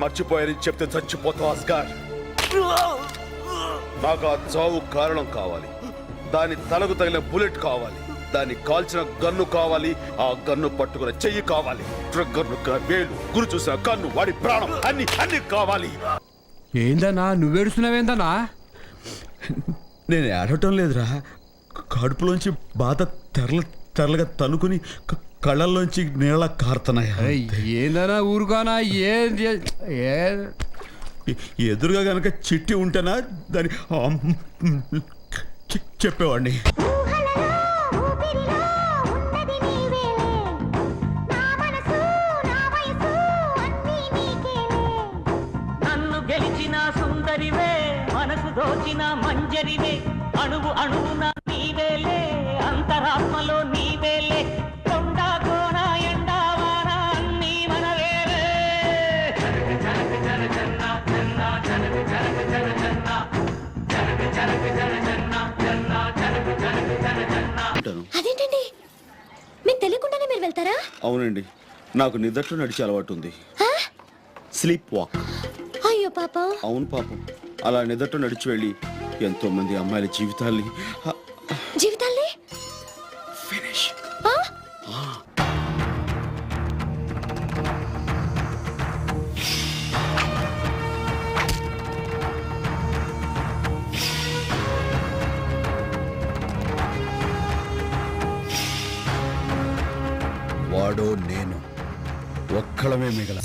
మర్చిపోయారని చెప్తే చచ్చిపోతావు అస్గార్. నాకు ఆ చావు కారణం కావాలి, దాని తలకు తగిన బుల్లెట్ కావాలి, దాన్ని కాల్చిన గన్ను కావాలి, ఆ గన్ను పట్టుకున్న చెయ్యి కావాలి, ట్రిగ్గర్ వేలు, గురి చూసిన కన్ను, వాడి ప్రాణం, అన్ని అన్ని కావాలి. ఏందన్నా నువ్వేడుస్తున్నావేందన్నా? నేను ఏడవటం లేదురా, కడుపులోంచి బాధ తెరలుగా తనుకుని కళ్ళల్లోంచి నీళ్ళ కారుతున్నాయి. ఏందన్నా ఊరుకోనా? ఎదురుగా గనక చిట్టి ఉంటేనా దాన్ని చెప్పేవాడిని. నన్ను గెలిచిన సుందరివే, మనసు దోచిన మంజరివే, అణువు అణువున నీవేలే, అంతరాత్మలో నీవేలే, కొండ కోన ఎండావాన అన్నీ మనవేలే. జనక జనక జన జన్న జన్న జనక జనక జన జన్న జనక జనక జన జన్న జన్న జనక జనక జన జన్న. అదేంటండి, మీకు తెలియకుండానే మీరు వెళ్తారా? అవునండి, నాకు నిద్రలో నడిచే అలవాటు ఉంది. Sleep walk. అయ్యో పాపం. అవును పాపం, అలా నిద్రలో నడిచి వెళ్ళి ఎంతో మంది అమ్మాయిల జీవితాల్ని ఫినిష్. వాడో నేను ఒక్కడమే మిగల.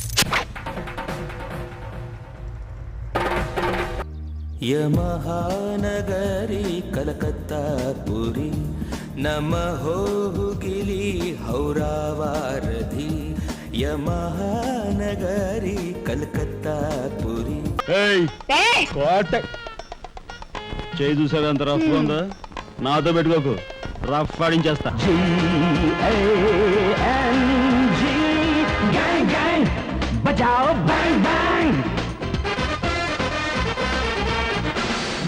యమహానగరి కలకత్తా పురి నమహోగిలి హౌరావారధి యమహానగరి కలకత్తా పురి. చేయి చూసావు ఎంత రఫ్ ఉందా? నాతో పెట్టుకోకు, రఫ్ ఆడించేస్తా. బజాओ बैंग बैंग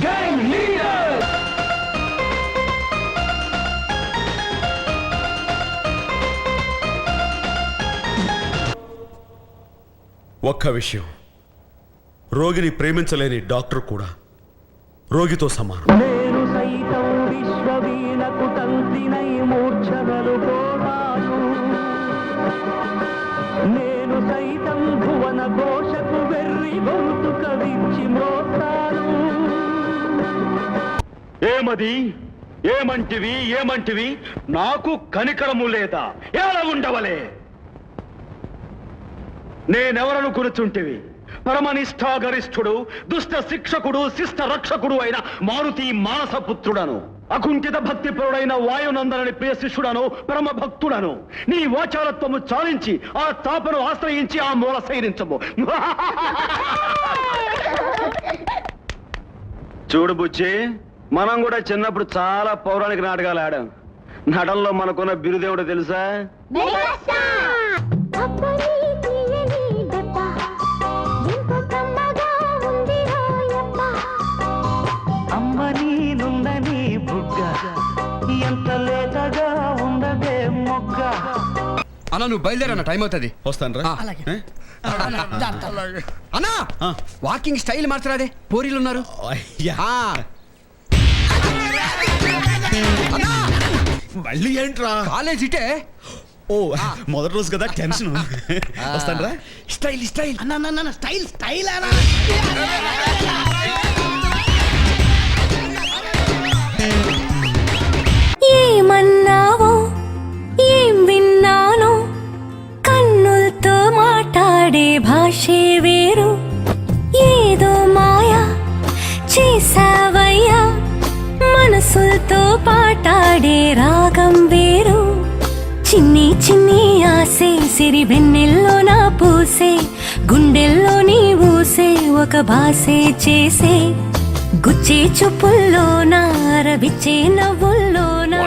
गैंग लीडर. ఒక్క విషయం, రోగిని ప్రేమించలేని డాక్టర్ కూడా రోగితో సమానం. నేను సైతం విశ్వవీణకు తంతినై మూర్ఛనలు పోతాను, నేను సైతం భువన ఘోషకు వెర్రి గొంతు కవించి మ్రోతాను. ఏమది? ఏమంటివి? నాకు కనికరము లేదా? ఎలా ఉండవలే? నేనెవరను కూర్చుంటివి? పరమనిష్ఠాగరిష్ఠుడు, దుష్ట శిక్షకుడు, శిష్ట రక్షకుడు అయిన మారుతి మానసపుత్రుడను, అకుంఠిత భక్తిపరుడైన వాయునందనని ప్రియ శిష్యుడను, పరమ భక్తుడను. నీ వాచారత్వము చాలించి ఆ తాపను ఆశ్రయించి ఆ మూల సైరించము. చూడు బుచ్చి, మనం కూడా చిన్నప్పుడు చాలా పౌరాణిక నాటకాలు ఆడాం. నటనలో మనకున్న బిరుదేవుడు తెలుసా? అమ్మని నుందని బుగ్గ ఎంత లేతగా ఉండదే మొగ్గ. అన్నా నువ్వు బయలుదేరన్నా, టైం అవుతుంది. వస్తాను రా. అన్నా వాకింగ్ స్టైల్ మార్చరాదే, పోరీలు ఉన్నారు. మళ్ళీ ఏంట్రా? కాలేజ్ ఇటే. ఓ మొదటి రోజు కదా, టెన్షన్. వస్తాను రా. స్టైల్ అన్న స్టైల్ అన్నా. ఏమన్నావో ఏం విన్నానో, కన్నులతో మాట్లాడే భాషే వేరు, ఏదో మాయా చేసావయ్యా, మనసులతో పాటాడే రాగం వేరు. చిన్ని చిన్ని ఆసే సిరి వెన్నెల్లో నా పూసే, గుండెల్లో నీ ఊసే ఒక భాసే చేసే, గుచ్చే చూపుల్లోనా రవిచ్చే నవ్వుల్లోనా.